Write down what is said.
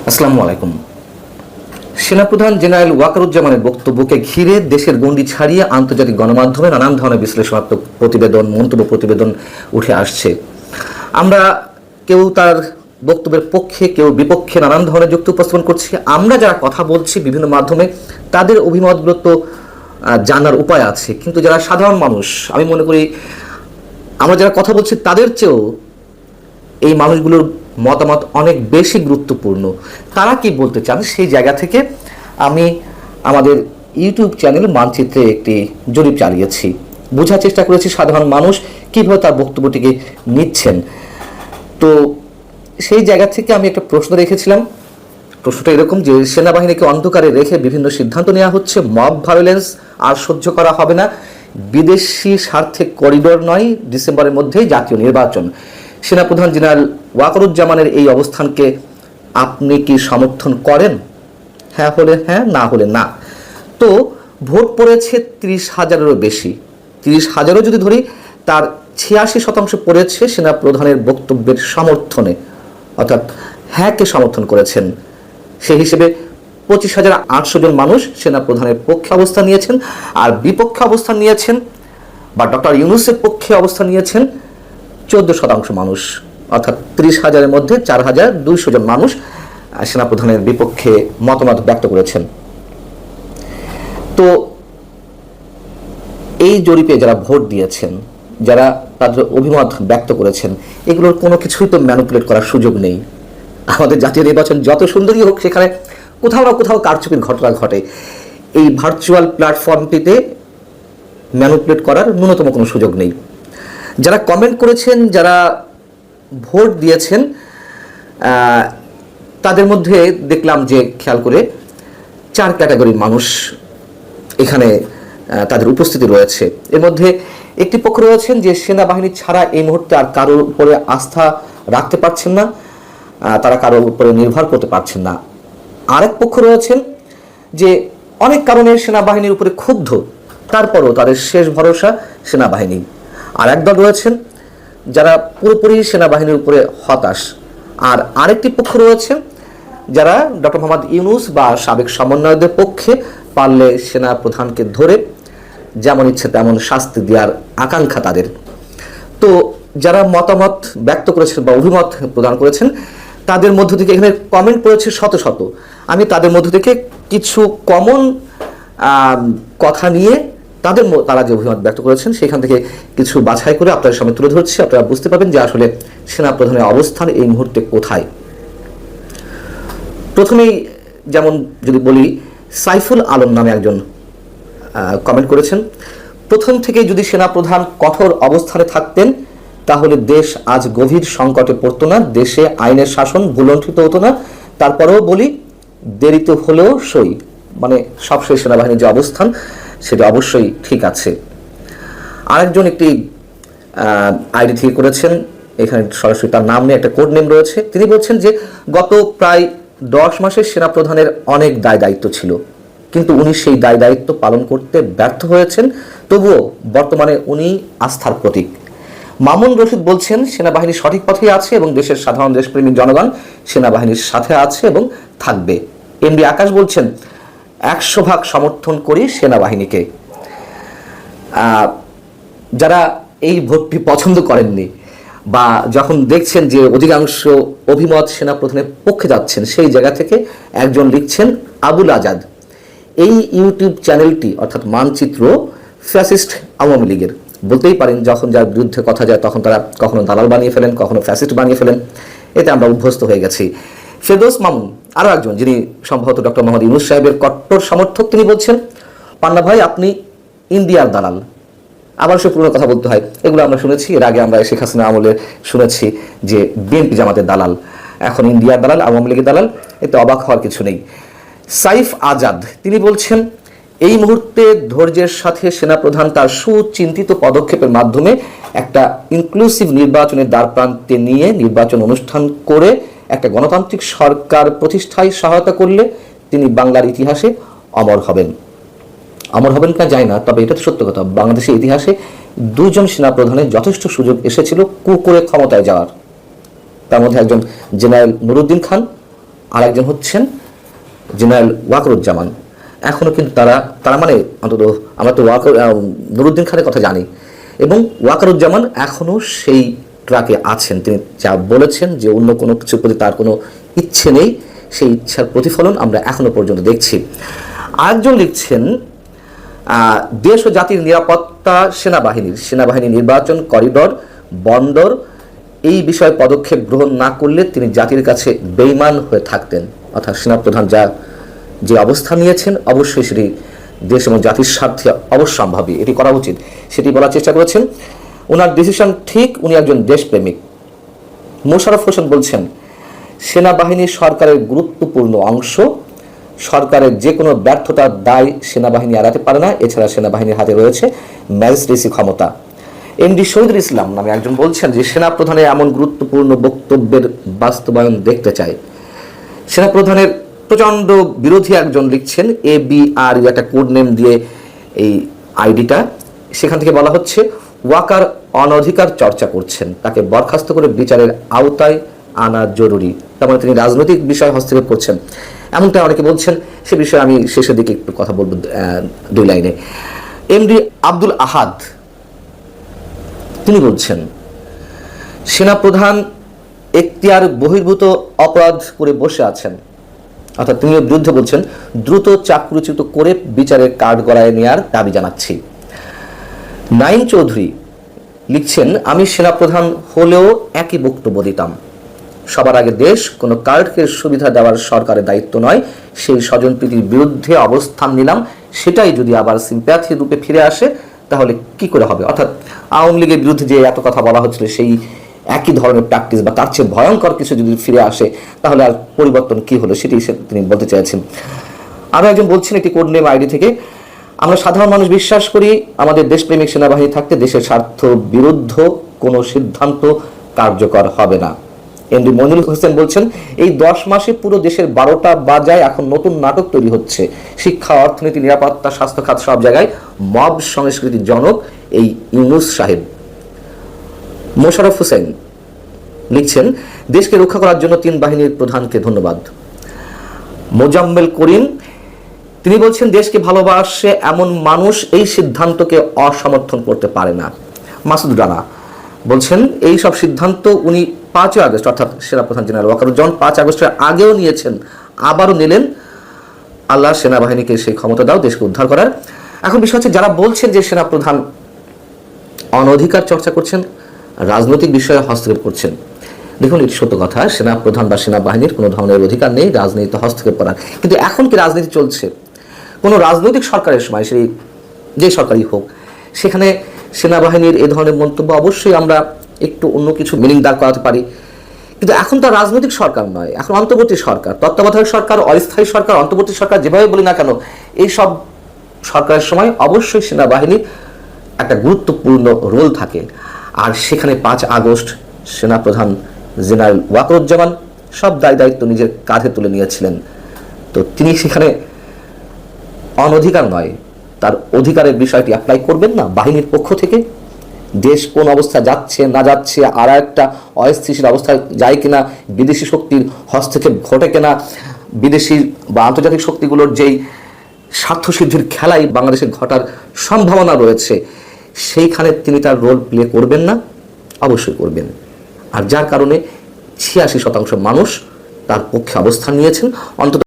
আসসালামু আলাইকুম। সেনাপ্রধান জেনারেল ওয়াকারুজ্জামানের বক্তব্যকে ঘিরে দেশের গণ্ডি ছাড়িয়ে আন্তর্জাতিক গণমাধ্যমে নানান ধরনের বিশ্লেষণাত্মক প্রতিবেদন, মন্তব্য প্রতিবেদন উঠে আসছে। আমরা কেউ তার বক্তব্যের পক্ষে, কেউ বিপক্ষে নানান ধরনের যুক্তি উপস্থাপন করছি। আমরা যারা কথা বলছি বিভিন্ন মাধ্যমে, তাদের অভিমতগুলো তো জানার উপায় আছে, কিন্তু যারা সাধারণ মানুষ, আমি মনে করি আমরা যারা কথা বলছি তাদের চেয়েও এই মানুষগুলোর মতামত অনেক বেশি গুরুত্বপূর্ণ। তারা কি বলতে চান সেই জায়গা থেকে আমি আমাদের ইউটিউব চ্যানেল মানচিত্রে একটি জরিপ চালিয়েছি, বোঝার চেষ্টা করেছি সাধারণ মানুষ কীভাবে তার বক্তব্যটিকে নিচ্ছেন। তো সেই জায়গা থেকে আমি একটা প্রশ্ন রেখেছিলাম। প্রশ্নটা এরকম যে সেনাবাহিনীকে অন্ধকারে রেখে বিভিন্ন সিদ্ধান্ত নেওয়া হচ্ছে, মব ভায়োলেন্স আর সহ্য করা হবে না, বিদেশি স্বার্থে করিডোর নয়, ডিসেম্বরের মধ্যেই জাতীয় নির্বাচন। সেনাপ্রধান জেনারেল ওয়াকারুজ্জামানের এই অবস্থানকে আপনি কি সমর্থন করেন? হ্যাঁ হলে হ্যাঁ, না হলে না। তো ভোট পড়েছে 30,000-এরও বেশি। 30,000-ও যদি ধরি, তার 86% পড়েছে সেনাপ্রধানের বক্তব্যের সমর্থনে, অর্থাৎ হ্যাঁকে সমর্থন করেছেন। সেই হিসেবে 25,800 জন মানুষ সেনাপ্রধানের পক্ষে অবস্থান নিয়েছেন, আর বিপক্ষে অবস্থান নিয়েছেন বা ডক্টর ইউনূসের পক্ষে অবস্থান নিয়েছেন 14% মানুষ, অর্থাৎ 30,000-এর মধ্যে 4,200 জন মানুষ সেনাপ্রধানের বিপক্ষে মতামত ব্যক্ত করেছেন। তো এই জরিপে যারা ভোট দিয়েছেন, যারা তাদের অভিমত ব্যক্ত করেছেন, এগুলোর কোনো কিছুই তো ম্যানিপুলেট করার সুযোগ নেই। আমাদের জাতীয় নির্বাচন যত সুন্দরই হোক, সেখানে কোথাও না কোথাও কারচুপির ঘটনা ঘটে। এই ভার্চুয়াল প্ল্যাটফর্মটিতে ম্যানিপুলেট করার ন্যূনতম কোনো সুযোগ নেই। যারা কমেন্ট করেছেন, যারা ভোট দিয়েছেন, তাদের মধ্যে দেখলাম যে খেয়াল করে 4 ক্যাটাগরির মানুষ এখানে তাদের উপস্থিতি রয়েছে। এর মধ্যে একটি পক্ষ রয়েছেন যে সেনাবাহিনী ছাড়া এই মুহূর্তে আর কারোর উপরে আস্থা রাখতে পারছেন না, তারা কারোর উপরে নির্ভর করতে পারছেন না। আরেক পক্ষ রয়েছেন যে অনেক কারণে সেনাবাহিনীর উপরে ক্ষুব্ধ, তারপরও তাদের শেষ ভরসা সেনাবাহিনী। আর একদল রয়েছেন যারা পুরোপুরি সেনাবাহিনীর উপরে হতাশ। আর আরেকটি পক্ষ রয়েছেন যারা ডক্টর মোহাম্মদ ইউনূস বা সাবেক সমন্বয়কদের পক্ষে, পারলে সেনা প্রধানকে ধরে যেমন ইচ্ছে তেমন শাস্তি দেওয়ার আকাঙ্ক্ষা তাদের। তো যারা মতামত ব্যক্ত করেছেন বা অভিমত প্রদান করেছেন, তাদের মধ্য থেকে এখানে কমেন্ট করেছে শত শত। আমি তাদের মধ্য থেকে কিছু কমন কথা নিয়ে তারা যে অভিমত ব্যক্ত করেছেন সেখান থেকে কিছু বাছাই করে আপনাদের সামনে তুলে ধরছি। আপনারা বুঝতে পারবেন যে আসলে সেনাপ্রধানের অবস্থান এই মুহূর্তে কোথায়। প্রথমেই যেমন যদি বলি, সাইফুল আলম নামে একজন কমেন্ট করেছেন, প্রথম থেকে যদি সেনাপ্রধান কঠোর অবস্থানে থাকতেন তাহলে দেশ আজ গভীর সংকটে পড়তো না, দেশে আইনের শাসন ভুলণ্ঠিত হতো না। তারপরেও বলি, দেরিতে হলেও সই, মানে সবশেষ সেনাবাহিনীর যে অবস্থান সেটা অবশ্যই ঠিক আছে। আরেকজন একটি আইডি থেকে করেছেন, এখানে সরাসরি তার নাম নিয়ে একটা কোড নেম রয়েছে। তিনি বলছেন যে গত প্রায় 10 মাসের সেনাপ্রধানের অনেক দায় দায়িত্ব ছিল, কিন্তু উনি সেই দায় দায়িত্ব পালন করতে ব্যর্থ হয়েছেন। তবুও বর্তমানে উনি আস্থার প্রতীক। মামুন রশিদ বলছেন সেনাবাহিনী সঠিক পথেই আছে এবং দেশের সাধারণ দেশপ্রেমিক জনগণ সেনাবাহিনীর সাথে আছে এবং থাকবে। এমডি আকাশ বলছেন 100% সমর্থন করি সেনাবাহিনীকে। যারা এই ভোটটি পছন্দ করেননি বা যখন দেখছেন যে অধিকাংশ অভিমত সেনাপ্রধানের পক্ষে যাচ্ছেন, সেই জায়গা থেকে একজন লিখছেন আবুল আজাদ, এই ইউটিউব চ্যানেলটি অর্থাৎ মানচিত্র ফ্যাসিস্ট আওয়ামী লীগের। বলতেই পারেন যখন যার বিরুদ্ধে কথা যায় তখন তারা কখনো দালাল বানিয়ে ফেলেন, কখনো ফ্যাসিস্ট বানিয়ে ফেলেন। এতে আমরা অভ্যস্ত হয়ে গেছি। ফেরদৌস মামুন আরও একজন, যিনি সম্ভবত ডক্টর মোহাম্মদ ইউনূস সাহেবের কট্টর সমর্থক, তিনি বলছেন পান্না ভাই আপনি ইন্ডিয়ার দালাল। আবার সে পুরনো কথা বলতে হয়, এগুলো আমরা শুনেছি। এর আগে আমরা শেখ হাসিনা আমলে শুনেছি যে বিএনপি জামাতের দালাল, এখন ইন্ডিয়ার দালাল, আওয়ামী লীগের দালাল। এতে অবাক হওয়ার কিছু নেই। সাইফ আজাদ তিনি বলছেন এই মুহূর্তে ধৈর্যের সাথে সেনাপ্রধান তার সুচিন্তিত পদক্ষেপের মাধ্যমে একটা ইনক্লুসিভ নির্বাচনের দ্বারপ্রান্তে নিয়ে নির্বাচন অনুষ্ঠান করে একটা গণতান্ত্রিক সরকার প্রতিষ্ঠায় সহায়তা করলে তিনি বাংলার ইতিহাসে অমর হবেন। অমর হবেন কিনা জানি না, তবে এটা তো সত্য কথা, বাংলাদেশের ইতিহাসে 2 জন সেনাপ্রধানের যথেষ্ট সুযোগ এসেছিল কু করে ক্ষমতায় যাওয়ার। তার মধ্যে একজন জেনারেল নুরুদ্দিন খান, আর একজন হচ্ছেন জেনারেল ওয়াকারুজ্জামান। এখনও কিন্তু তারা মানে অন্তত আমরা তো নুরুদ্দিন খানের কথা জানি, এবং ওয়াকারুজ্জামান এখনও সেই ট্রাকে আছেন। তিনি যা বলেছেন যে অন্য কোনো কিছুর প্রতি তার কোনো ইচ্ছে নেই, সেই ইচ্ছার প্রতিফলন আমরা এখনো পর্যন্ত দেখছি। আরেকজন লিখছেন, দেশ ও জাতির নিরাপত্তা সেনাবাহিনী নির্বাচন করিডর বন্দর এই বিষয়ে পদক্ষেপ গ্রহণ না করলে তিনি জাতির কাছে বেঈমান হয়ে থাকতেন। অর্থাৎ সেনাপ্রধান যে অবস্থান নিয়েছেন অবশ্যই সেটি দেশ এবং জাতির স্বার্থে অবশ্যম্ভাবী, এটি করা উচিত, সেটি বলার চেষ্টা করেছেন। ওনার ডিসিশন ঠিক, উনি একজন দেশপ্রেমিক। মোশাররফ হোসেন বলছেন, সেনাবাহিনী সরকারের গুরুত্বপূর্ণ অংশ, সরকারের যে কোনো ব্যর্থতার দায় সেনাবাহিনী এড়াতে পারে না, এছাড়া সেনাবাহিনীর হাতে রয়েছে ম্যাজিস্ট্রেসি ক্ষমতা। এমডি শহীদুল ইসলাম নামে একজন বলছেন যে সেনাপ্রধানের এমন গুরুত্বপূর্ণ বক্তব্যের বাস্তবায়ন দেখতে চায়। সেনাপ্রধানের প্রচণ্ড বিরোধী একজন লিখছেন, ABR একটা কোড নেম দিয়ে এই আইডিটা, সেখান থেকে বলা হচ্ছে ওয়াকার অনধিকার চর্চা করছেন, তাকে বরখাস্ত করে বিচারের আওতায় আনা জরুরি। তার মানে তিনি রাজনৈতিক বিষয়ে হস্তক্ষেপ করছেন, এমনটা অনেকে বলছেন। সে বিষয়ে আমি শেষের দিকে একটু কথা বলবো 2 লাইনে। এমডি আব্দুল আহাদ তিনি বলছেন, সেনাপ্রধান এখতিয়ার বহির্ভূত অপরাধ করে বসে আছেন, অর্থাৎ তিনি বিরুদ্ধে বলছেন দ্রুত চাকরুচ্যুত করে বিচারের কাঠ গড়ায় নেওয়ার দাবি জানাচ্ছি। নাইম চৌধুরী লিখছেন, আমি সেনাপ্রধান হলেও একই বক্তব্য দিতাম। সবার আগে দেশ, কোনো কার্ডকে সুবিধা দেওয়ার সরকারের দায়িত্ব নয়, সেই স্বজনপ্রীতির বিরুদ্ধে অবস্থান নিলাম, সেটাই যদি আবার সিম্প্যাথির রূপে ফিরে আসে তাহলে কি করে হবে। অর্থাৎ আওয়ামী লীগের বিরুদ্ধে যে এত কথা বলা হচ্ছিল সেই একই ধরনের প্র্যাকটিস বা তার চেয়ে ভয়ঙ্কর কিছু যদি ফিরে আসে তাহলে আর পরিবর্তন কি হলো সেটি তিনি বলতে চাইছেন। আরও একজন বলছেন একটি কোড নেম আইডি থেকে, আমরা সাধারণ মানুষ বিশ্বাস করি আমাদের দেশপ্রেমিক সেনাবাহিনী থাকতে দেশের স্বার্থ বিরুদ্ধ কোনো সিদ্ধান্ত কার্যকর হবে না। এমডি মনিরুল হোসেন বলছেন, এই 10 মাসে পুরো দেশের 12টা বাজায় এখন নতুন নাটক তৈরি হচ্ছে। শিক্ষা, অর্থনীতি, নিরাপত্তা, স্বাস্থ্য খাত সব জায়গায় মব সংস্কৃতির জনক এই ইউনূস সাহেব। মোশাররফ হোসেন লিখছেন, দেশকে রক্ষা করার জন্য 3 বাহিনীর প্রধানকে ধন্যবাদ। মোজাম্মেল করিম তিনি বলছেন, দেশকে ভালোবাসে এমন মানুষ এই সিদ্ধান্তকে অসমর্থন করতে পারে না। মাসুদ রানা বলছেন, এই সব সিদ্ধান্ত উনি 5 আগস্ট অর্থাৎ সেনাপ্রধান জেনারেল ওয়াকারুজ্জামান 5 আগস্টের আগেও নিয়েছেন, আবারও নিলেন। আল্লাহ সেনাবাহিনীকে সেই ক্ষমতা দাও দেশকে উদ্ধার করার। এখন বিষয় হচ্ছে, যারা বলছেন যে সেনাপ্রধান অনধিকার চর্চা করছেন, রাজনৈতিক বিষয়ে হস্তক্ষেপ করছেন, দেখুন এটি সত্য কথা, সেনাপ্রধান বা সেনাবাহিনীর কোনো ধরনের অধিকার নেই রাজনীতিতে হস্তক্ষেপ করার। কিন্তু এখন কি রাজনীতি চলছে? কোনো রাজনৈতিক সরকারের সময়, সেই যে সরকারই হোক, সেখানে সেনাবাহিনীর এ ধরনের মন্তব্য অবশ্যই আমরা একটু অন্য কিছু মিনিং দাঁড় করাতে পারি। কিন্তু এখন তো রাজনৈতিক সরকার নয়, এখন অন্তর্বর্তী সরকার, তত্ত্বাবধায়ক সরকার, অস্থায়ী সরকার, অন্তর্বর্তী সরকার, যেভাবে বলি না কেন, এই সব সরকারের সময় অবশ্যই সেনাবাহিনীর একটা গুরুত্বপূর্ণ রোল থাকে। আর সেখানে 5 আগস্ট সেনাপ্রধান জেনারেল ওয়াকারুজ্জামান সব দায়িত্ব নিজের কাঁধে তুলে নিয়েছিলেন। তো তিনি সেখানে অনধিকার নয়, তার অধিকারের বিষয়টি অ্যাপ্লাই করবেন না বাহিনীর পক্ষ থেকে। দেশ কোন অবস্থা যাচ্ছে না যাচ্ছে, আর একটা অস্থিতিশীল অবস্থায় যায় কিনা, বিদেশি শক্তির হস্তক্ষেপ ঘটে কিনা, বিদেশি বা আন্তর্জাতিক শক্তিগুলোর যেই স্বার্থসিদ্ধির খেলাই বাংলাদেশে ঘটার সম্ভাবনা রয়েছে, সেইখানে তিনি তার রোল প্লে করবেন না? অবশ্যই করবেন। আর যার কারণে 86% মানুষ তার পক্ষে অবস্থান নিয়েছেন। অন্তত